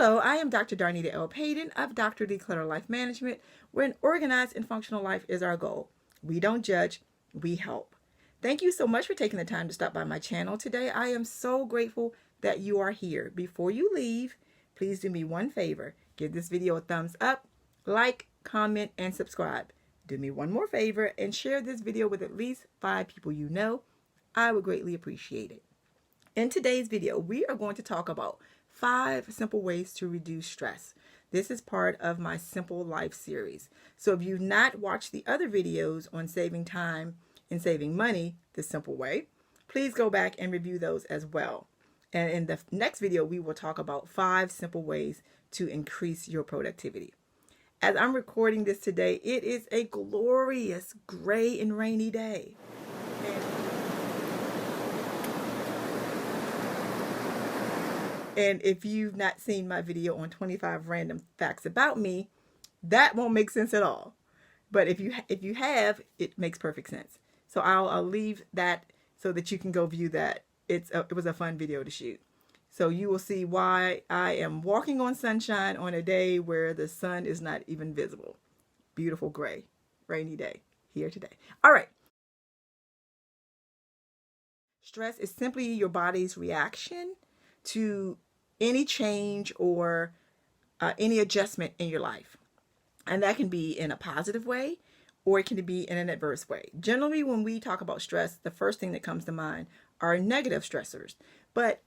Hello, I am Dr. Darnita L. Payton of Dr. Declutter Life Management, where an organized and functional life is our goal. We don't judge, we help. Thank you so much for taking the time to stop by my channel today. I am so grateful that you are here. Before you leave, please do me one favor. Give this video a thumbs up, like, comment, and subscribe. Do me one more favor and share this video with at least 5 people you know. I would greatly appreciate it. In today's video, we are going to talk about 5 simple ways to reduce stress. This is part of my Simple Life series. So if you've not watched the other videos on saving time and saving money the simple way, please go back and review those as well. And in the next video, we will talk about 5 simple ways to increase your productivity. As I'm recording this today, it is a glorious gray and rainy day. And if you've not seen my video on 25 random facts about me, that won't make sense at all. But if you have, it makes perfect sense. So I'll leave that so that you can go view that. It was a fun video to shoot. So you will see why I am walking on sunshine on a day where the sun is not even visible. Beautiful gray, rainy day here today. All right. Stress is simply your body's reaction to any change or any adjustment in your life. And that can be in a positive way or it can be in an adverse way. Generally, when we talk about stress, the first thing that comes to mind are negative stressors. But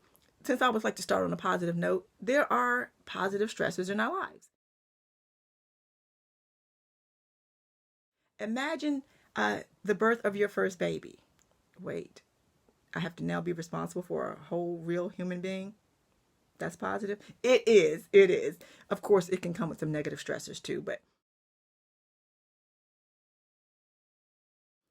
since I always like to start on a positive note, there are positive stressors in our lives. Imagine the birth of your first baby. Wait, I have to now be responsible for a whole real human being? That's positive? It is. It is. Of course, it can come with some negative stressors too, but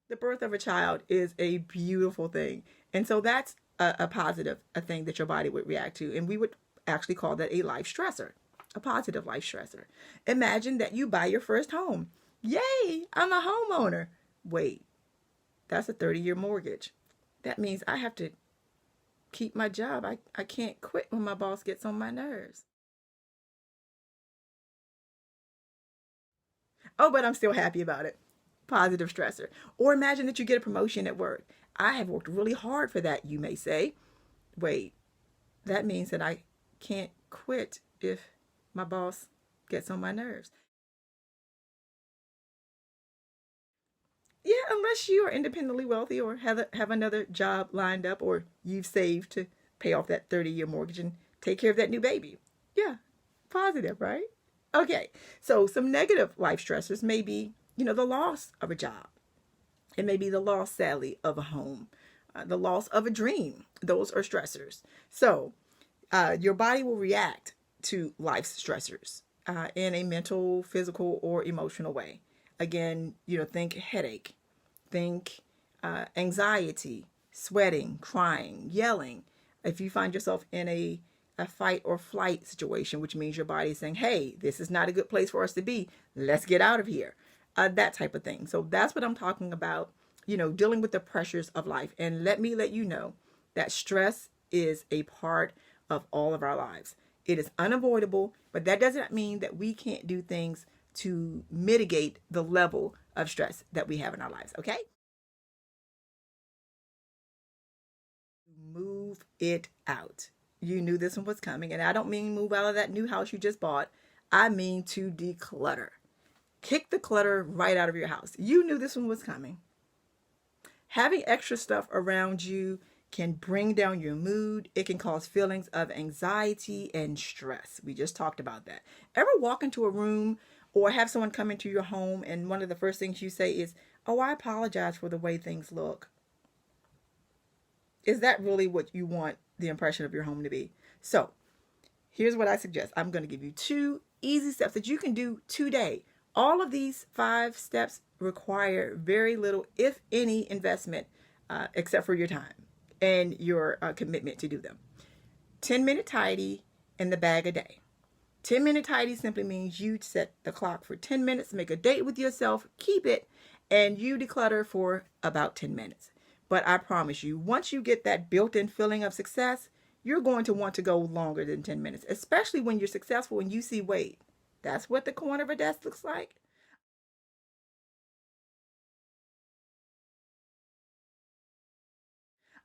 the birth of a child is a beautiful thing. And so that's a positive, a thing that your body would react to. And we would actually call that a life stressor, a positive life stressor. Imagine that you buy your first home. Yay, I'm a homeowner. Wait, that's a 30-year mortgage. That means I have to keep my job. I can't quit when my boss gets on my nerves. Oh, but I'm still happy about it. Positive stressor. Or imagine that you get a promotion at work. I have worked really hard for that, you may say. Wait, that means that I can't quit if my boss gets on my nerves. Yeah, unless you are independently wealthy or have another job lined up or you've saved to pay off that 30-year mortgage and take care of that new baby. Yeah, positive, right? Okay, so some negative life stressors may be, the loss of a job. It may be the loss, sadly, of a home, the loss of a dream. Those are stressors. So your body will react to life's stressors in a mental, physical, or emotional way. Again, think headache, think anxiety, sweating, crying, yelling. If you find yourself in a fight or flight situation, which means your body is saying, hey, this is not a good place for us to be. Let's get out of here. That type of thing. So that's what I'm talking about, dealing with the pressures of life. And let me let you know that stress is a part of all of our lives. It is unavoidable, but that doesn't mean that we can't do things to mitigate the level of stress that we have in our lives, okay? Move it out. You knew this one was coming, and I don't mean move out of that new house you just bought. I mean to declutter. Kick the clutter right out of your house. You knew this one was coming. Having extra stuff around you can bring down your mood. It can cause feelings of anxiety and stress. We just talked about that. Ever walk into a room or have someone come into your home and one of the first things you say is, oh, I apologize for the way things look? Is that really what you want the impression of your home to be? So here's what I suggest. I'm going to give you 2 easy steps that you can do today. All of these 5 steps require very little, if any, investment, except for your time and your commitment to do them. 10-minute tidy in the bag a day. 10-minute tidy simply means you set the clock for 10 minutes, make a date with yourself, keep it, and you declutter for about 10 minutes. But I promise you, once you get that built-in feeling of success, you're going to want to go longer than 10 minutes, especially when you're successful and you see, wait, that's what the corner of a desk looks like.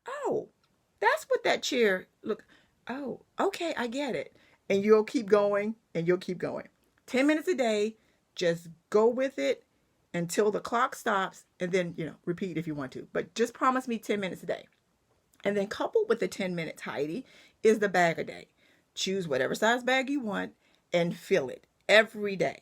Oh, that's what that chair look. Oh, okay, I get it. And you'll keep going and you'll keep going. 10 minutes a day, just go with it until the clock stops and then, repeat if you want to. But just promise me 10 minutes a day. And then coupled with the 10-minute tidy is the bag a day. Choose whatever size bag you want and fill it every day.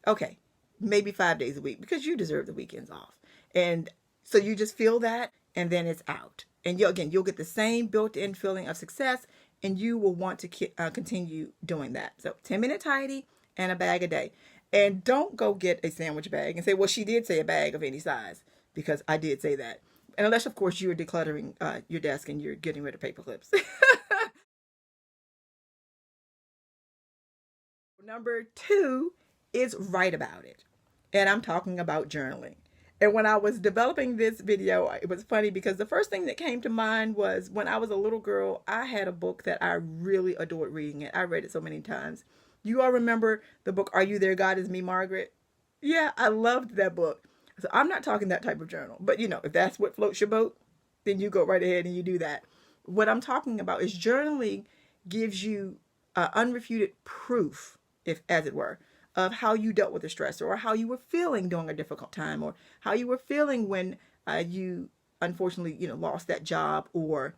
Okay, maybe 5 days a week because you deserve the weekends off. And so you just fill that and then it's out. And you'll get the same built-in feeling of success and you will want to continue doing that. So 10-minute tidy and a bag a day. And don't go get a sandwich bag and say, well, she did say a bag of any size, because I did say that. And unless, of course, you're decluttering your desk and you're getting rid of paper clips. Number 2 is write about it. And I'm talking about journaling. And when I was developing this video, it was funny because the first thing that came to mind was when I was a little girl, I had a book that I really adored reading it. I read it so many times. You all remember the book, Are You There, God Is Me, Margaret? Yeah, I loved that book. So I'm not talking that type of journal. But, if that's what floats your boat, then you go right ahead and you do that. What I'm talking about is journaling gives you unrefuted proof, if as it were, of how you dealt with the stress or how you were feeling during a difficult time or how you were feeling when you unfortunately, lost that job or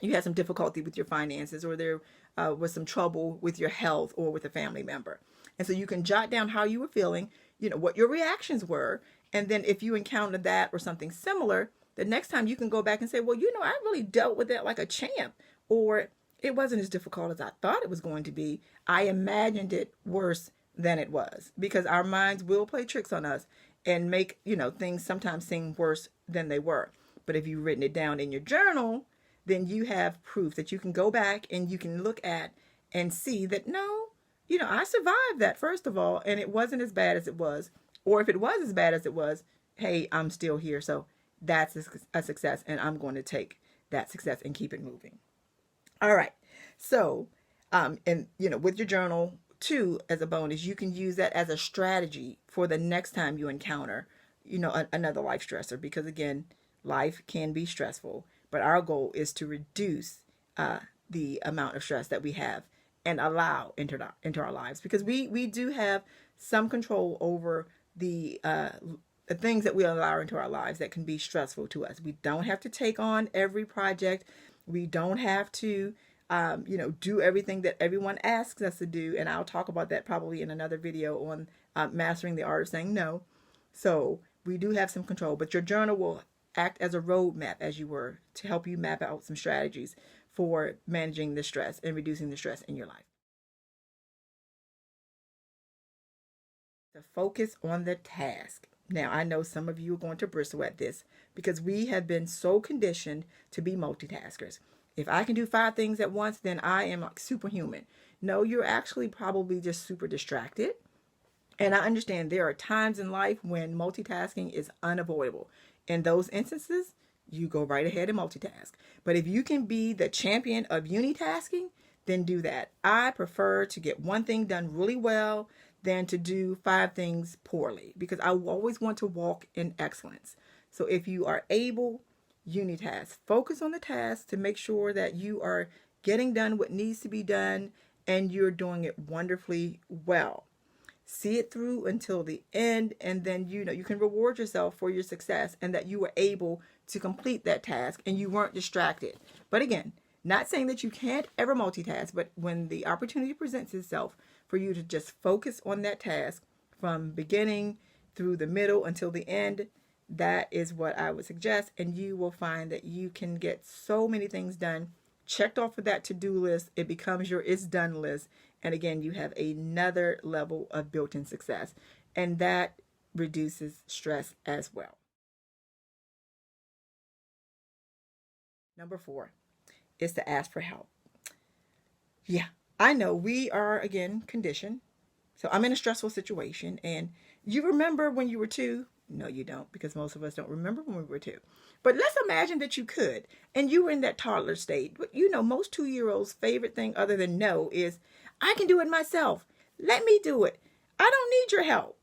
you had some difficulty with your finances or there was some trouble with your health or with a family member. And so you can jot down how you were feeling, what your reactions were. And then if you encountered that or something similar, the next time you can go back and say, well, I really dealt with that like a champ, or it wasn't as difficult as I thought it was going to be. I imagined it worse than it was, because our minds will play tricks on us and make, things sometimes seem worse than they were. But if you've written it down in your journal, then you have proof that you can go back and you can look at and see that, no, I survived that, first of all, and it wasn't as bad as it was. Or if it was as bad as it was, hey, I'm still here. So that's a success, and I'm going to take that success and keep it moving. All right. So, and with your journal too, as a bonus, you can use that as a strategy for the next time you encounter, another life stressor, because again, life can be stressful, but our goal is to reduce the amount of stress that we have and allow into our lives, because we do have some control over the things that we allow into our lives that can be stressful to us. We don't have to take on every project. We don't have to, do everything that everyone asks us to do. And I'll talk about that probably in another video on mastering the art of saying no. So we do have some control, but your journal will act as a roadmap, as you were, to help you map out some strategies for managing the stress and reducing the stress in your life. To focus on the task. Now, I know some of you are going to bristle at this because we have been so conditioned to be multitaskers. If I can do 5 things at once, then I am like superhuman. No, you're actually probably just super distracted. And I understand there are times in life when multitasking is unavoidable. In those instances, you go right ahead and multitask. But if you can be the champion of unitasking, then do that. I prefer to get one thing done really well than to do 5 things poorly, because I always want to walk in excellence. So if you are able, unitask. Focus on the task to make sure that you are getting done what needs to be done and you're doing it wonderfully well. See it through until the end, and then you can reward yourself for your success and that you were able to complete that task and you weren't distracted. But again, not saying that you can't ever multitask, but when the opportunity presents itself for you to just focus on that task from beginning through the middle until the end, that is what I would suggest. And you will find that you can get so many things done, checked off of that to-do list. It becomes your it's done list. And again, you have another level of built-in success. And that reduces stress as well. Number 4 is to ask for help. Yeah, I know we are, again, conditioned. So I'm in a stressful situation. And you remember when you were 2, No, you don't, because most of us don't remember when we were two. But let's imagine that you could, and you were in that toddler state. You know, most 2-year-olds' favorite thing other than no is, I can do it myself. Let me do it. I don't need your help.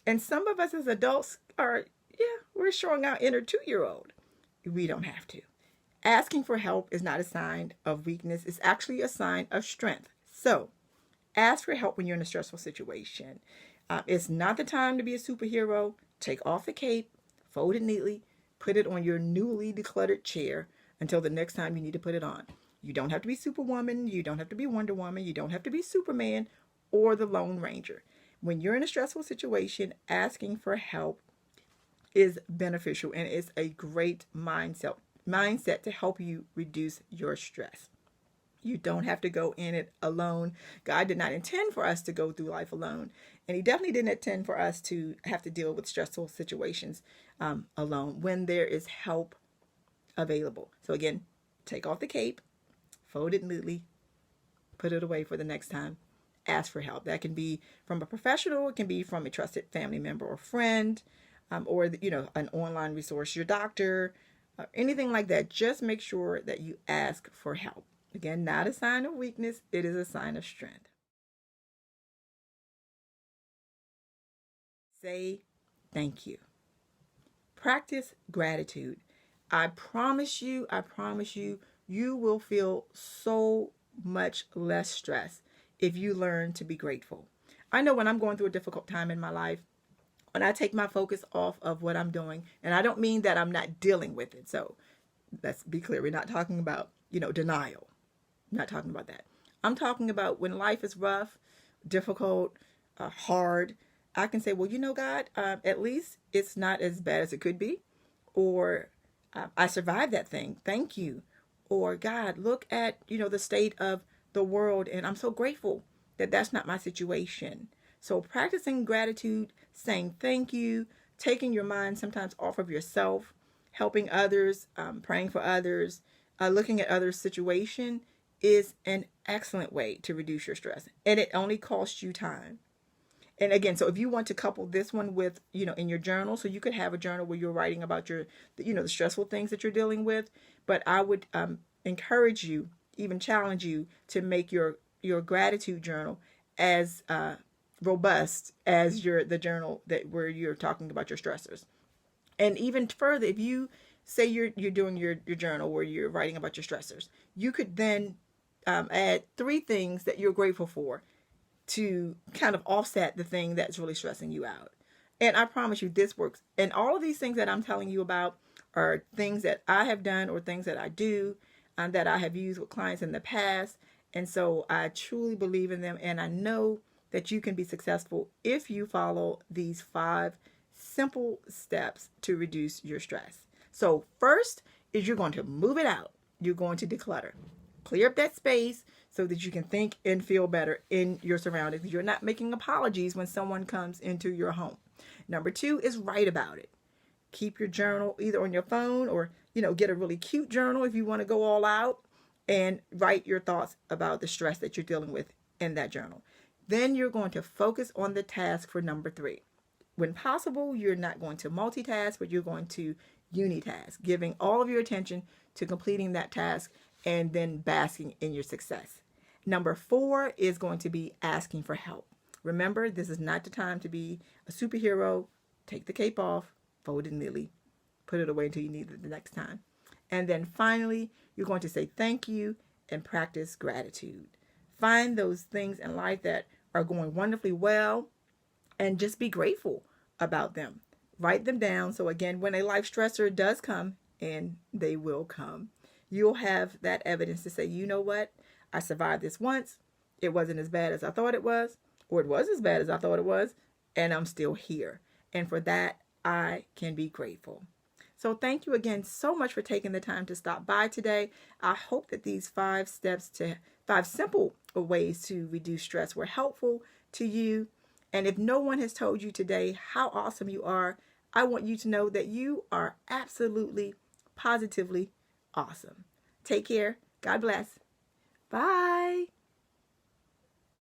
And some of us as adults are, yeah, we're showing our inner 2-year-old. We don't have to. Asking for help is not a sign of weakness. It's actually a sign of strength. So ask for help when you're in a stressful situation. It's not the time to be a superhero. Take off the cape, fold it neatly, put it on your newly decluttered chair until the next time you need to put it on. You don't have to be Superwoman. You don't have to be Wonder Woman. You don't have to be Superman or the Lone Ranger. When you're in a stressful situation, asking for help is beneficial, and it's a great mindset to help you reduce your stress. You don't have to go in it alone. God did not intend for us to go through life alone. And he definitely didn't intend for us to have to deal with stressful situations alone when there is help available. So again, take off the cape, fold it neatly, put it away for the next time. Ask for help. That can be from a professional. It can be from a trusted family member or friend, or, you know, an online resource, your doctor, anything like that. Just make sure that you ask for help. Again, not a sign of weakness. It is a sign of strength. Say thank you. Practice gratitude. I promise you, you will feel so much less stress if you learn to be grateful. I know when I'm going through a difficult time in my life, when I take my focus off of what I'm doing, and I don't mean that I'm not dealing with it. So let's be clear. We're not talking about, denial. I'm not talking about that. I'm talking about when life is rough, difficult, hard. I can say, well, God, at least it's not as bad as it could be. Or I survived that thing. Thank you. Or God, look at, the state of the world, and I'm so grateful that that's not my situation. So practicing gratitude, saying thank you, taking your mind sometimes off of yourself, helping others, praying for others, looking at others' situation is an excellent way to reduce your stress. And it only costs you time. And again, so if you want to couple this one with, in your journal, so you could have a journal where you're writing about the stressful things that you're dealing with. But I would encourage you, even challenge you to make your gratitude journal as robust as the journal where you're talking about your stressors. And even further, if you say you're doing your journal where you're writing about your stressors, you could then add 3 things that you're grateful for to kind of offset the thing that's really stressing you out. And I promise you this works. And all of these things that I'm telling you about are things that I have done or things that I do that I have used with clients in the past. And so I truly believe in them. And I know that you can be successful if you follow these 5 simple steps to reduce your stress. So first is you're going to move it out. You're going to declutter. Clear up that space so that you can think and feel better in your surroundings. You're not making apologies when someone comes into your home. Number 2 is write about it. Keep your journal either on your phone or, get a really cute journal if you want to go all out and write your thoughts about the stress that you're dealing with in that journal. Then you're going to focus on the task for number 3. When possible, you're not going to multitask, but you're going to unitask, giving all of your attention to completing that task and then basking in your success. Number 4 is going to be asking for help. Remember, this is not the time to be a superhero. Take the cape off, fold it neatly, put it away until you need it the next time. And then finally, you're going to say thank you and practice gratitude. Find those things in life that are going wonderfully well and just be grateful about them. Write them down. So again, when a life stressor does come, and they will come, you'll have that evidence to say, you know what? I survived this once. It wasn't as bad as I thought it was, or it was as bad as I thought it was, and I'm still here. And for that, I can be grateful. So thank you again so much for taking the time to stop by today. I hope that these 5 simple ways to reduce stress were helpful to you. And if no one has told you today how awesome you are, I want you to know that you are absolutely, positively awesome. Take care. God bless. Bye.